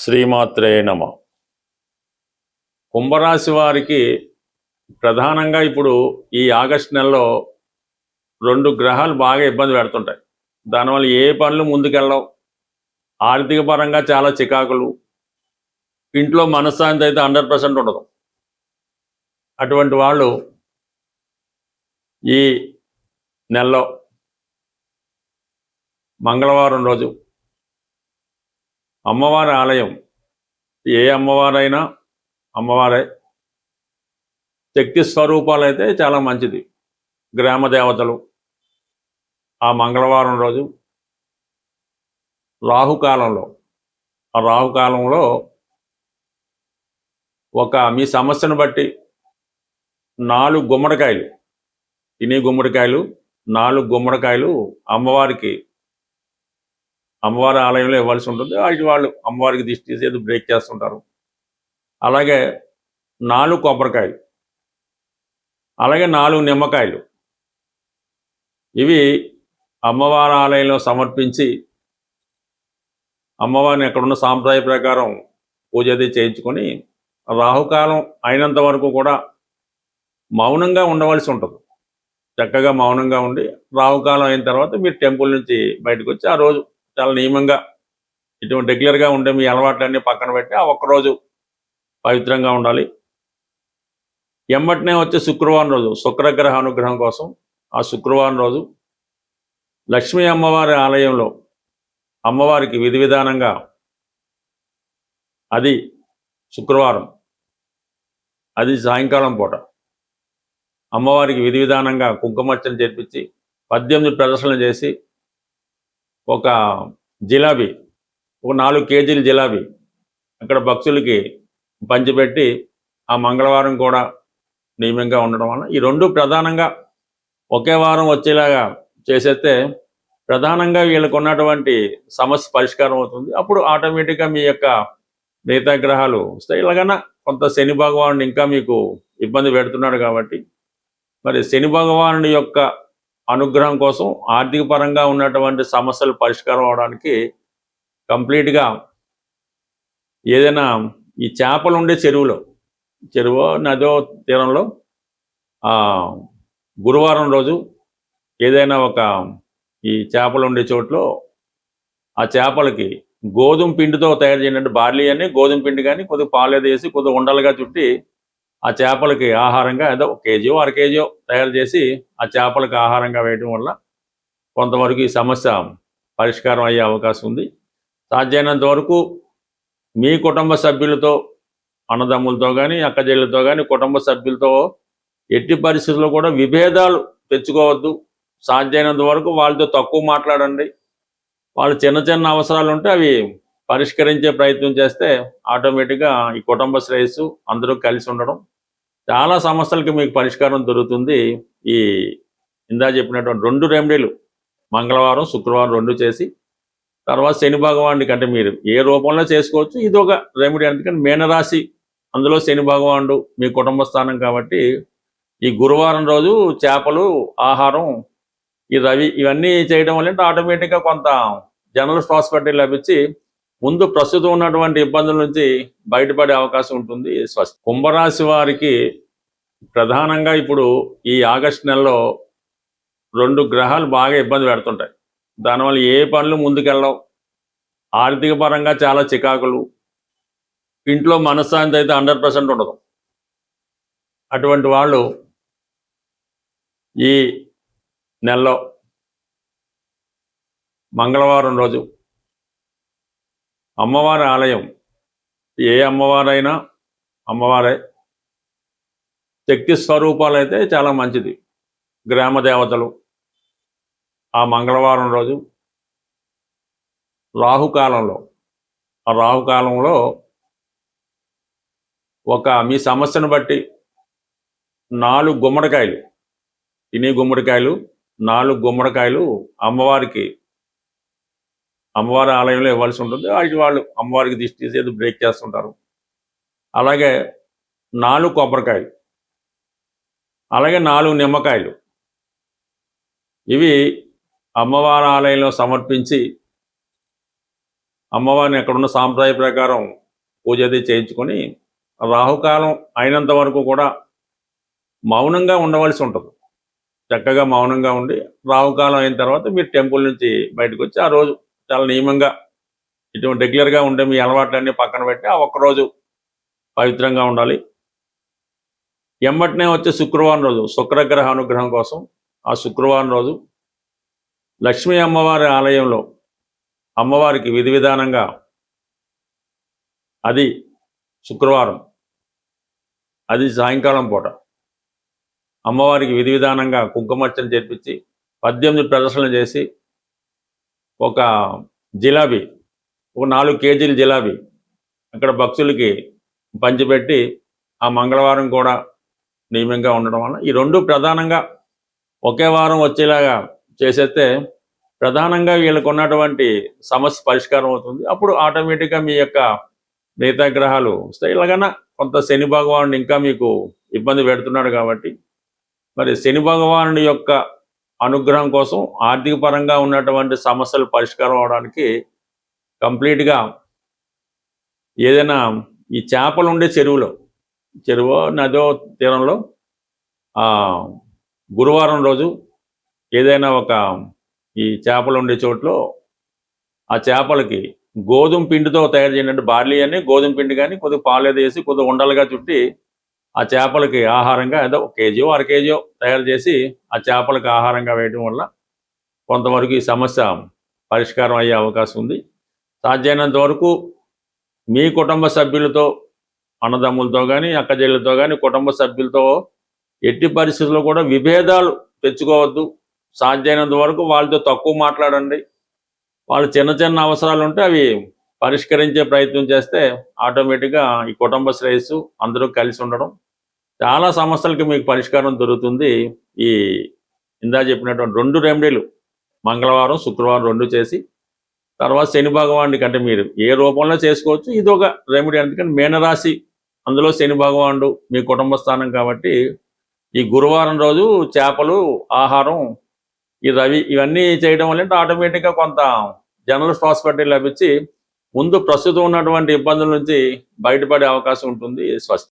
శ్రీమాత్రే నమ. కుంభరాశి వారికి ప్రధానంగా ఇప్పుడు ఈ ఆగస్టు నెలలో 2 గ్రహాలు బాగా ఇబ్బంది పెడుతుంటాయి. దానివల్ల ఏ పనులు ముందుకెళ్ళవు. ఆర్థిక పరంగా చాలా చికాకులు, ఇంట్లో మనశ్శాంతి అయితే 100% ఉండదు. అటువంటి వాళ్ళు ఈ నెలలో మంగళవారం రోజు అమ్మవారి ఆలయం, ఏ అమ్మవారైనా అమ్మవారే, శక్తి స్వరూపాలు అయితే చాలా మంచిది. గ్రామ దేవతలు ఆ మంగళవారం రోజు రాహుకాలంలో మీ సమస్యను బట్టి 4 గుమ్మడికాయలు, తినే గుమ్మడికాయలు 4 గుమ్మడికాయలు అమ్మవారి ఆలయంలో ఇవ్వాల్సి ఉంటుంది. వాళ్ళు అమ్మవారికి దిష్టి తీసి ఏదో బ్రేక్ చేస్తుంటారు. అలాగే 4 కొబ్బరికాయలు, అలాగే 4 నిమ్మకాయలు, ఇవి అమ్మవారి ఆలయంలో సమర్పించి అమ్మవారిని ఎక్కడున్న సాంప్రదాయ ప్రకారం పూజ అది చేయించుకొని రాహుకాలం అయినంత వరకు కూడా మౌనంగా ఉండవలసి ఉంటుంది. చక్కగా మౌనంగా ఉండి రాహుకాలం అయిన తర్వాత మీరు టెంపుల్ నుంచి బయటకు వచ్చి ఆ రోజు చాలా నియమంగా ఇటువంటి రెగ్యులర్గా ఉండే మీ అలవాట్లన్నీ పక్కన పెట్టి ఆ ఒక్కరోజు పవిత్రంగా ఉండాలి. ఎమ్మటనే వచ్చే శుక్రవారం రోజు శుక్రగ్రహ అనుగ్రహం కోసం ఆ శుక్రవారం రోజు లక్ష్మీ అమ్మవారి ఆలయంలో అమ్మవారికి విధి విధానంగా, అది శుక్రవారం, అది సాయంకాలం పూట అమ్మవారికి విధి విధానంగా కుంకుమర్చన చేర్పించి 18 ప్రదర్శనలు చేసి ఒక 4 కేజీల జిలాబీ అక్కడ భక్తులకి పంచిపెట్టి ఆ మంగళవారం కూడా నియమంగా ఉండడం వల్ల ఈ 2 ప్రధానంగా ఒకే వారం వచ్చేలాగా చేసేస్తే ప్రధానంగా వీళ్ళకు ఉన్నటువంటి సమస్య పరిష్కారం అవుతుంది. అప్పుడు ఆటోమేటిక్గా మీ యొక్క మిగతా గ్రహాలు వస్తాయి. ఇలాగన్నా కొంత శని భగవానుడు ఇంకా మీకు ఇబ్బంది పెడుతున్నాడు కాబట్టి మరి శని భగవానుడి యొక్క అనుగ్రహం కోసం ఆర్థిక పరంగా ఉన్నటువంటి సమస్యలు పరిష్కారం అవడానికి కంప్లీట్గా ఏదైనా ఈ చేపలు ఉండే చెరువు నదో తీరంలో గురువారం రోజు ఏదైనా ఈ చేపలు ఉండే చోట్లో ఆ చేపలకి గోధుమ పిండితో తయారు చేయండి. బార్లీ అని గోధుమ పిండి కానీ కొద్దిగా పాలు వేసి కొద్దిగా ఉండలుగా చుట్టి ఆ చేపలకి ఆహారంగా ఏదో 1 కేజీ 1/2 కేజీ తయారు చేసి ఆ చేపలకి ఆహారంగా వేయడం వల్ల కొంతవరకు ఈ సమస్య పరిష్కారం అయ్యే అవకాశం ఉంది. సాధ్యమైనంత వరకు మీ కుటుంబ సభ్యులతో, అన్నదమ్ములతో కానీ అక్కచెల్లెలతో కానీ కుటుంబ సభ్యులతో ఎట్టి పరిస్థితుల్లో కూడా విభేదాలు తెచ్చుకోవద్దు. సాధ్యమైనంత వరకు వాళ్ళతో తక్కువ మాట్లాడండి. వాళ్ళు చిన్న అవసరాలు ఉంటే అవి పరిష్కరించే ప్రయత్నం చేస్తే ఆటోమేటిక్గా ఈ కుటుంబ శ్రేయస్సు అందరూ కలిసి ఉండడం, చాలా సమస్యలకి మీకు పరిష్కారం దొరుకుతుంది. ఈ ఇందా చెప్పినటువంటి 2 రెమెడీలు మంగళవారం శుక్రవారం 2 చేసి తర్వాత శని భగవానుడికి, అంటే మీరు ఏ రూపంలో చేసుకోవచ్చు, ఇది ఒక రెమెడీ. అందుకని మీనరాశి, అందులో శని భగవానుడు మీ కుటుంబ స్థానం కాబట్టి ఈ గురువారం రోజు చేపలు, ఆహారం, ఈ రవి ఇవన్నీ చేయడం వల్ల ఆటోమేటిక్గా కొంత జనరల్ ప్రాస్పెరిటీ లభించి ముందు ప్రస్తుతం ఉన్నటువంటి ఇబ్బందుల నుంచి బయటపడే అవకాశం ఉంటుంది. స్వస్తి. కుంభరాశి వారికి ప్రధానంగా ఇప్పుడు ఈ ఆగస్టు నెలలో 2 గ్రహాలు బాగా ఇబ్బంది పెడుతుంటాయి. దానివల్ల ఏ పనులు ముందుకెళ్ళవు. ఆర్థిక పరంగా చాలా చికాకులు, ఇంట్లో మనశ్శాంతి అయితే 100% ఉండదు. అటువంటి వాళ్ళు ఈ నెలలో మంగళవారం రోజు అమ్మవారి ఆలయం, ఏ అమ్మవారైనా అమ్మవారే, శక్తి స్వరూపాలు అయితే చాలా మంచిది. గ్రామ దేవతలు ఆ మంగళవారం రోజు రాహుకాలంలో మీ సమస్యను బట్టి 4 గుమ్మడికాయలు, తినే గుమ్మడికాయలు 4 గుమ్మడికాయలు అమ్మవారి ఆలయంలో ఇవ్వాల్సి ఉంటుంది. వాళ్ళు అమ్మవారికి దిష్టి తీసి ఏదో బ్రేక్ చేస్తుంటారు. అలాగే 4 కొబ్బరికాయలు, అలాగే 4 నిమ్మకాయలు, ఇవి అమ్మవారి ఆలయంలో సమర్పించి అమ్మవారిని అక్కడున్న సాంప్రదాయ ప్రకారం పూజ అది చేయించుకొని రాహుకాలం అయినంత వరకు కూడా మౌనంగా ఉండవలసి ఉంటుంది. చక్కగా మౌనంగా ఉండి రాహుకాలం అయిన తర్వాత మీరు టెంపుల్ నుంచి బయటకు వచ్చి ఆ రోజు చాలా నియమంగా ఇటువంటి రెగ్యులర్గా ఉండే మీ అలవాట్లన్నీ పక్కన పెట్టి ఆ ఒక్కరోజు పవిత్రంగా ఉండాలి. ఎంబటినే వచ్చే శుక్రవారం రోజు శుక్రగ్రహ అనుగ్రహం కోసం ఆ శుక్రవారం రోజు లక్ష్మీ అమ్మవారి ఆలయంలో అమ్మవారికి విధి విధానంగా అది శుక్రవారం అది సాయంకాలం పూట అమ్మవారికి విధి విధానంగా కుంకుమార్చన చేర్పించి 18 ప్రదర్శనలు చేసి ఒక జిలాబీ ఒక 4 కేజీల జిలాబీ అక్కడ భక్తులకి పంచిపెట్టి ఆ మంగళవారం కూడా నియమంగా ఉండడం వల్ల ఈ రెండు ప్రధానంగా ఒకే వారం వచ్చేలాగా చేసేస్తే ప్రధానంగా వీళ్ళకు ఉన్నటువంటి సమస్య పరిష్కారం అవుతుంది. అప్పుడు ఆటోమేటిక్గా మీ యొక్క మిగతా గ్రహాలు వస్తాయి. ఇలాగన్నా కొంత శని భగవానుడు ఇంకా మీకు ఇబ్బంది పెడుతున్నాడు కాబట్టి మరి శని భగవానుడి యొక్క అనుగ్రహం కోసం ఆర్థిక పరంగా ఉన్నటువంటి సమస్యలు పరిష్కారం అవడానికి కంప్లీట్గా ఏదైనా ఈ చేపలు ఉండే చెరువు నదో తీరంలో గురువారం రోజు ఏదైనా ఒక ఈ చేపలు ఉండే చోట్లో ఆ చేపలకి గోధుమ పిండితో తయారు చేయండి. బార్లీ అని గోధుమ పిండి కానీ కొద్దిగా పాలు వేసి కొద్దిగా ఉండలుగా చుట్టి ఆ చేపలకి ఆహారంగా ఏదో 1 కేజీ 1/2 కేజీ తయారు చేసి ఆ చేపలకి ఆహారంగా వేయడం వల్ల కొంతవరకు ఈ సమస్య పరిష్కారం అయ్యే అవకాశం ఉంది. సాధ్యమైనంత వరకు మీ కుటుంబ సభ్యులతో అన్నదమ్ములతో కానీ అక్కచెల్లెలతో కానీ కుటుంబ సభ్యులతో ఎట్టి పరిస్థితుల్లో కూడా విభేదాలు తెచ్చుకోవద్దు. సాధ్యమైనంత వరకు వాళ్ళతో తక్కువ మాట్లాడండి. వాళ్ళు చిన్న చిన్న అవసరాలు ఉంటే అవి పరిష్కరించే ప్రయత్నం చేస్తే ఆటోమేటిక్గా ఈ కుటుంబ శ్రేయస్సు అందరూ కలిసి ఉండడం చాలా సమస్యలకి మీకు పరిష్కారం దొరుకుతుంది. ఈ ఇందా చెప్పినటువంటి 2 రెమెడీలు మంగళవారం శుక్రవారం 2 చేసి తర్వాత శని భగవానుడికి అంటే మీరు ఏ రూపంలో చేసుకోవచ్చు. ఇది ఒక రెమెడీ. అందుకని మీనరాశి అందులో శని భగవానుడు మీ కుటుంబ స్థానం కాబట్టి ఈ గురువారం రోజు చేపలు ఆహారం ఈ రవి ఇవన్నీ చేయడం వల్ల ఆటోమేటిక్గా కొంత జనరల్ ప్రాస్పెరిటీ లభించి ముందు ప్రస్తుతం ఉన్నటువంటి ఇబ్బందుల నుంచి బయటపడే అవకాశం ఉంటుంది. స్వస్తి.